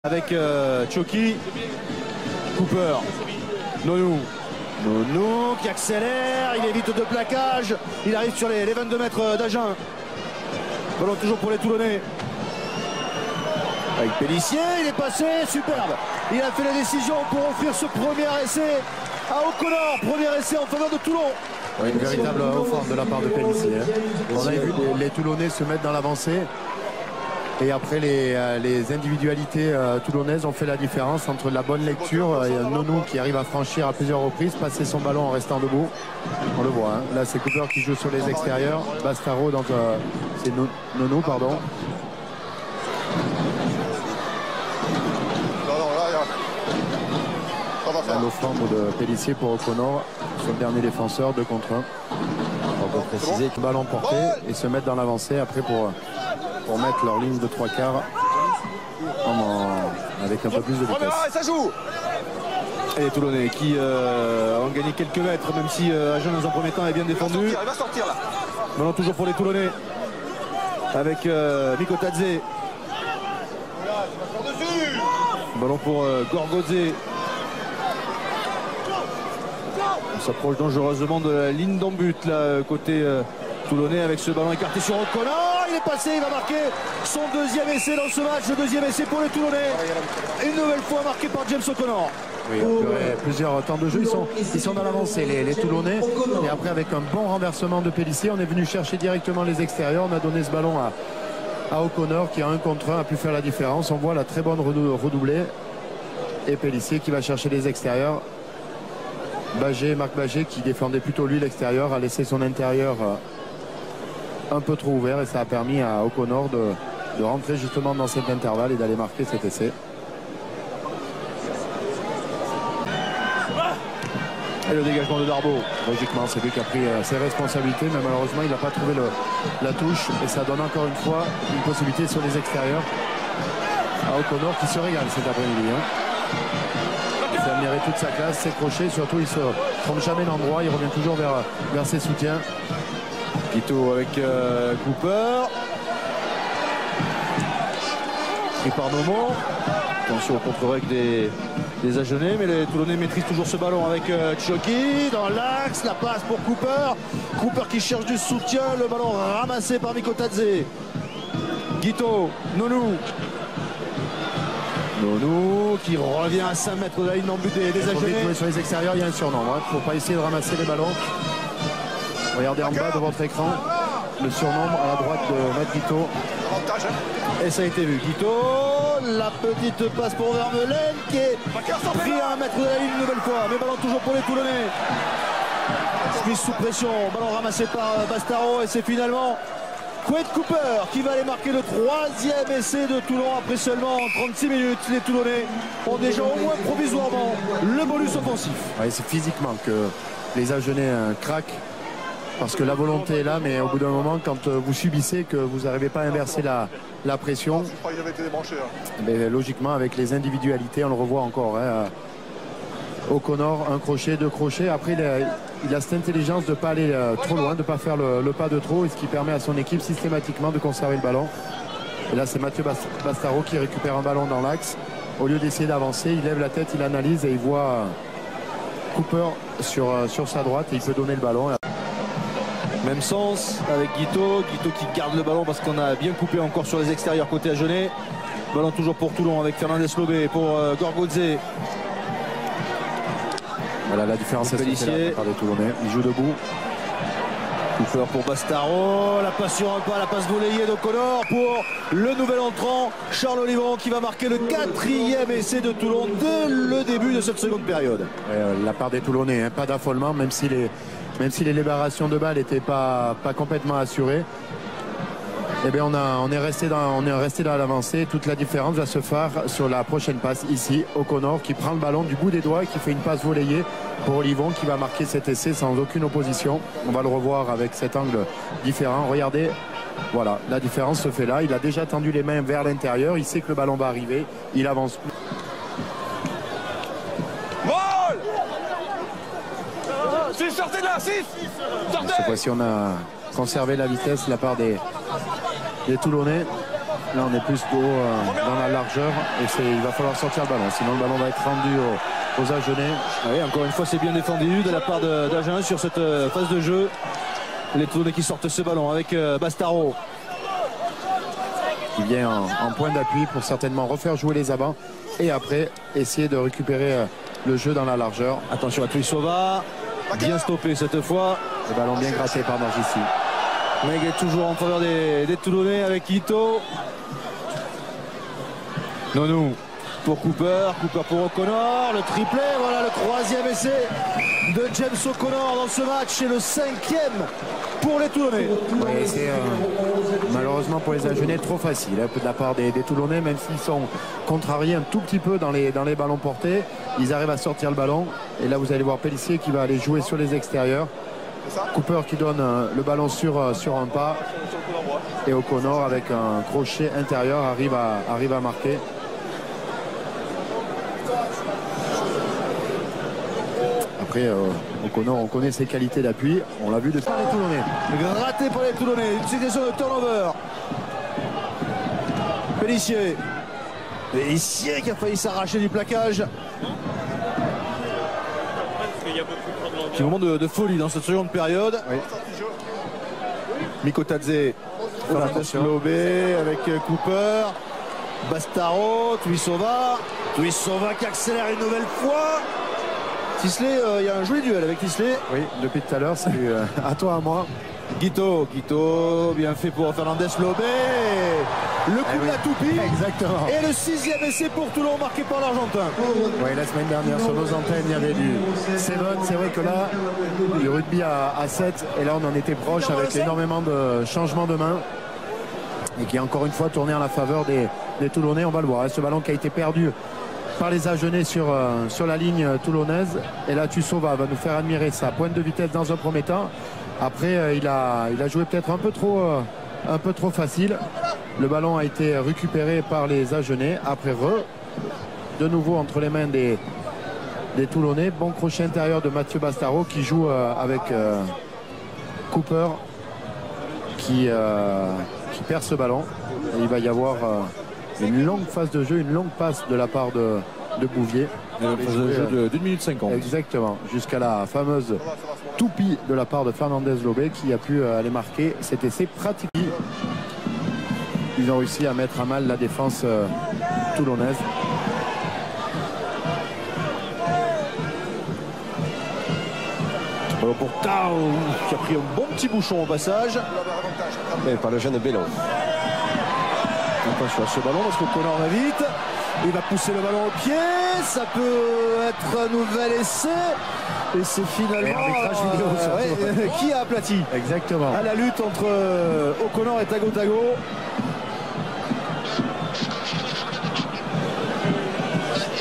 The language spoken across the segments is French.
Avec Choki, Cooper, Nonou qui accélère, il évite deux plaquages, il arrive sur les 22 mètres d'Agen. Ballon toujours pour les Toulonnais. Avec Pélissier, il est passé, superbe. Il a fait la décision pour offrir ce premier essai à O'Connor, premier essai en faveur de Toulon. Oui, une véritable offense de la part de Pélissier. On a vu les Toulonnais se mettre dans l'avancée. Et après, les individualités toulonnaises ont fait la différence entre la bonne lecture et Nonou qui arrive à franchir à plusieurs reprises, passer son ballon en restant debout. On le voit, hein. Là c'est Cooper qui joue sur les extérieurs. Bastaro, donc c'est Nonou, pardon. L'offense de Pélissier pour O'Connor sur le dernier défenseur, 2 contre 1. On peut préciser que le ballon porté et se mettre dans l'avancée après pour mettre leur ligne de 3 quarts avec un peu plus de vitesse. Ça joue. Et les Toulonnais qui ont gagné quelques mètres, même si Agen dans un premier temps est bien défendu. Il va sortir là. Ballon toujours pour les Toulonnais avec Mikotadze. Ballon pour Gorgodze. On s'approche dangereusement de la ligne d'en-but là côté Toulonnais avec ce ballon écarté sur O'Connor. Il est passé, il va marquer son deuxième essai dans ce match, le deuxième essai pour les Toulonnais. Une nouvelle fois marqué par James O'Connor. Oui, plusieurs temps de jeu, ils sont dans l'avancée les Toulonnais. Et après avec un bon renversement de Pélissier, on est venu chercher directement les extérieurs. On a donné ce ballon à O'Connor qui a 1 contre 1 a pu faire la différence. On voit la très bonne redoublée. Et Pélissier qui va chercher les extérieurs. Marc Bagé qui défendait plutôt lui l'extérieur a laissé son intérieur un peu trop ouvert et ça a permis à O'Connor de rentrer justement dans cet intervalle et d'aller marquer cet essai. Et le dégagement de Darbo. Logiquement, c'est lui qui a pris ses responsabilités, mais malheureusement, il n'a pas trouvé la touche et ça donne encore une fois une possibilité sur les extérieurs à O'Connor qui se régale cet après-midi. Il a admiré toute sa classe, ses crochets, surtout il ne se trompe jamais d'endroit, il revient toujours vers ses soutiens. Quito avec Cooper. Pris par Nomo. Attention au contre-règle des Agenais, mais les Toulonnais maîtrisent toujours ce ballon avec Choki dans l'axe, la passe pour Cooper. Cooper qui cherche du soutien, le ballon ramassé par Mikotadze. Guito, Nonou qui revient à 5 mètres de la ligne d'en but des Agenais. Sur les extérieurs, il y a un surnombre. Il ne faut pas essayer de ramasser les ballons. Regardez en bas de votre écran le surnombre à la droite de Matt Guito. Et ça a été vu. Guito, la petite passe pour Vermeulen qui est pris à 1 mètre de la ligne une nouvelle fois. Mais ballon toujours pour les Toulonnais. Smith sous pression, ballon ramassé par Bastaro et c'est finalement Quade Cooper qui va aller marquer le 3e essai de Toulon après seulement 36 minutes. Les Toulonnais ont déjà au moins provisoirement le bonus offensif. Oui, c'est physiquement que les Agenais craquent. Parce que la volonté est là, mais au bout d'un moment, quand vous subissez que vous n'arrivez pas à inverser la pression, mais logiquement, avec les individualités, on le revoit encore. O'Connor, 1 crochet, 2 crochets. Après, il a cette intelligence de ne pas aller trop loin, de ne pas faire le pas de trop, et ce qui permet à son équipe systématiquement de conserver le ballon. Et là, c'est Mathieu Bastaro qui récupère un ballon dans l'axe. Au lieu d'essayer d'avancer, il lève la tête, il analyse et il voit Cooper sur sa droite et il peut donner le ballon. Même sens avec Guito qui garde le ballon parce qu'on a bien coupé encore sur les extérieurs côté Agenais. Ballon toujours pour Toulon avec Fernandez Lobé pour Gorgodze. Voilà la différence est là par les Toulonnais. Il joue debout. Cooper pour Bastaro, la passe sur un pas, la passe volleyée d'O'Connor pour le nouvel entrant Charles Olivon qui va marquer le 4e essai de Toulon dès le début de cette seconde période. La part des Toulonnais, pas d'affolement, même si les libérations de balles n'étaient pas complètement assurées. Eh bien, on est resté dans l'avancée. Toute la différence va se faire sur la prochaine passe ici. O'Connor qui prend le ballon du bout des doigts et qui fait une passe volleyée pour Olivon qui va marquer cet essai sans aucune opposition. On va le revoir avec cet angle différent. Regardez, voilà, la différence se fait là. Il a déjà tendu les mains vers l'intérieur. Il sait que le ballon va arriver. Il avance plus. Sortez de là, 6. Cette fois-ci, on a conservé la vitesse de la part des Toulonnais. Là, on est plus d'eau dans la largeur et il va falloir sortir le ballon. Sinon, le ballon va être rendu aux Agenais. Oui, encore une fois, c'est bien défendu de la part d'Agen sur cette phase de jeu. Les Toulonnais qui sortent ce ballon avec Bastaro. Qui vient en point d'appui pour certainement refaire jouer les abats et après essayer de récupérer le jeu dans la largeur. Attention à Tuisova. Bien stoppé cette fois. Le ballon bien gratté par Nargissi. Meg est toujours en faveur des Toulonnais avec Ito. Nonou pour Cooper pour O'Connor, le triplé, voilà le troisième essai de James O'Connor dans ce match et le 5e pour les Toulonnais. Oui, c'est malheureusement pour les Agenais trop facile de la part des Toulonnais, même s'ils sont contrariés un tout petit peu dans les ballons portés, ils arrivent à sortir le ballon et là vous allez voir Pellissier qui va aller jouer sur les extérieurs. Cooper qui donne le ballon sur un pas et O'Connor avec un crochet intérieur arrive à marquer. Après, O'Connor, on connaît ses qualités d'appui. On l'a vu de par les Toulonnais. Gratté par les Toulonnais. Une situation de turnover. Pellissier. Pellissier qui a failli s'arracher du plaquage. Petit moment de folie dans cette seconde période. Oui. Mikotadze. Lobé avec Cooper. Bastaro. Tuisova. Tuisova qui accélère une nouvelle fois. Tisley, il y a un joli duel avec Tisley. Oui, depuis tout à l'heure, c'est à toi, à moi. Guito, bien fait pour Fernandez Lobé. Le coup de la toupie. Exactement. Et le 6e essai pour Toulon marqué par l'Argentin. Oui, la semaine dernière sur nos antennes, il y avait du 7. C'est vrai que là, du rugby à 7. Et là, on en était proche avec énormément de changements de main. Et qui, encore une fois, tourné en la faveur des Toulonnais. On va le voir. Ce ballon qui a été perdu par les Agenais sur la ligne toulonnaise. Et là, Tuisova va nous faire admirer sa pointe de vitesse dans un premier temps. Après, il a joué peut-être un peu trop facile. Le ballon a été récupéré par les Agenais. Après, de nouveau entre les mains des Toulonnais. Bon crochet intérieur de Mathieu Bastaro qui joue avec Cooper qui perd ce ballon. Et il va y avoir une longue phase de jeu, une longue passe de la part de Bouvier. Une phase de jeu d'1 minute 50. Exactement, jusqu'à la fameuse toupie de la part de Fernandez Lobé qui a pu aller marquer cet essai pratique. Ils ont réussi à mettre à mal la défense toulonnaise. Alors pour Tao qui a pris un bon petit bouchon au passage. Mais par le jeune Bellon. Attention à ce ballon parce que Connor va vite. Il va pousser le ballon au pied. Ça peut être un nouvel essai. Et c'est finalement qui a aplati. Exactement. À la lutte entre O'Connor et Tago.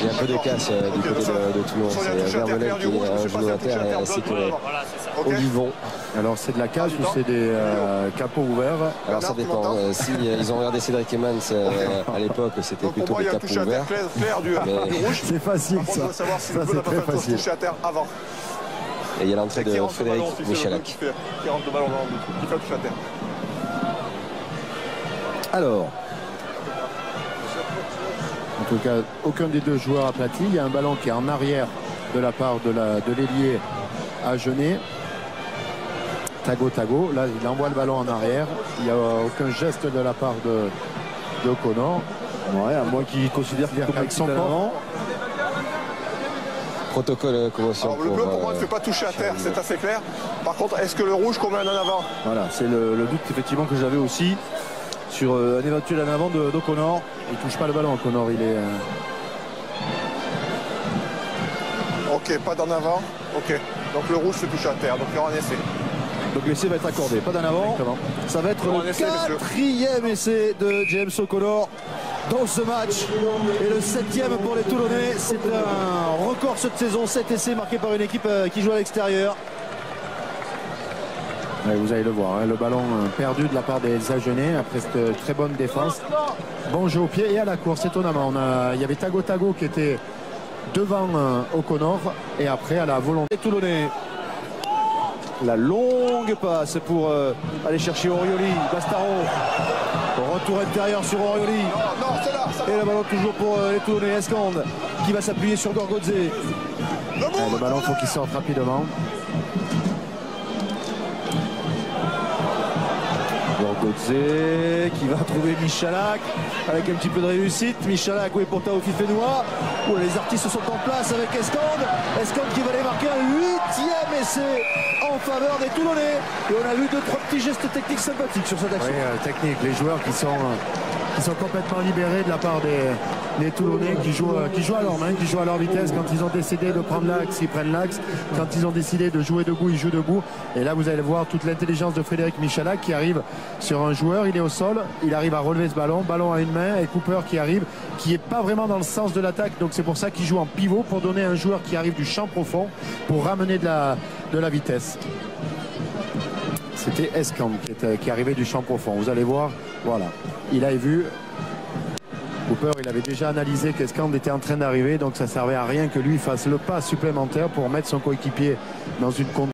Il y a un peu de casse du côté de Toulon. C'est Vermeulen qui est un genou à terre ainsi que Olivon. Alors c'est de la casse ou c'est des capots ouverts? Alors ça dépend. Si ils ont regardé Cédric Emmans à l'époque, c'était plutôt des capots ouverts. C'est facile ça. Ça c'est très facile. Et il y a l'entrée de Frédéric Michalak. Qui rentre le ballon dans le trou, qui fait toucher à terre. Alors. En tout cas, aucun des deux joueurs aplati. Il y a un ballon qui est en arrière de la part de l'ailier Agenais. Tago. Là, il envoie le ballon en arrière. Il n'y a aucun geste de la part de O'Connor. Ouais, à moins qu'il considère qu'il avec son corps. Protocole commotion. Alors, le bleu, pour moi, ne fait pas toucher à terre, c'est assez clair. Par contre, est-ce que le rouge qu'on met en avant? Voilà, c'est le doute effectivement que j'avais aussi sur un éventuel en avant d'O'Connor. Il ne touche pas le ballon, O'Connor. Il est. Ok, pas d'en avant. Ok, donc le rouge se touche à terre, donc il y aura un essai. Donc l'essai va être accordé, pas d'en avant. Ça va être le 4e essai de James O'Connor dans ce match. Et le 7e pour les Toulonnais. C'est un record cette saison, 7 essais marqués par une équipe qui joue à l'extérieur. Ouais, vous allez le voir, hein, le ballon perdu de la part des Agenais après cette très bonne défense. Bon jeu au pied et à la course, étonnamment. Il y avait Tago qui était devant O'Connor et après à la volonté. Les Toulonnais. La longue passe pour aller chercher Orioli. Bastaro Retour intérieur sur Orioli. Non, c'est là. Et le ballon toujours pour les Toulonnais. Escande qui va s'appuyer sur Gorgodze. Le ballon, faut qu'il sorte rapidement. Gorgodze qui va trouver Michalak avec un petit peu de réussite. Michalak, oui, pour Taofi Fenoua. Les artistes sont en place avec Escande. Escande qui va aller marquer un 8e essai en faveur des Toulonnais. Et on a vu 2-3 petits gestes techniques sympathiques sur cette action. Oui, technique. Les joueurs qui sont complètement libérés de la part des Toulonnais, qui jouent à leur main, qui jouent à leur vitesse. Quand ils ont décidé de prendre l'axe, ils prennent l'axe. Quand ils ont décidé de jouer debout, ils jouent debout. Et là, vous allez voir toute l'intelligence de Frédéric Michalak qui arrive sur un joueur. Il est au sol, il arrive à relever ce ballon à une main. Et Cooper qui arrive, qui n'est pas vraiment dans le sens de l'attaque. Donc c'est pour ça qu'il joue en pivot, pour donner un joueur qui arrive du champ profond, pour ramener de la vitesse. C'était Escande qui arrivait du champ profond. Vous allez voir, voilà. Il avait vu. Cooper, il avait déjà analysé qu'Escande était en train d'arriver, donc ça servait à rien que lui fasse le pas supplémentaire pour mettre son coéquipier dans une condition.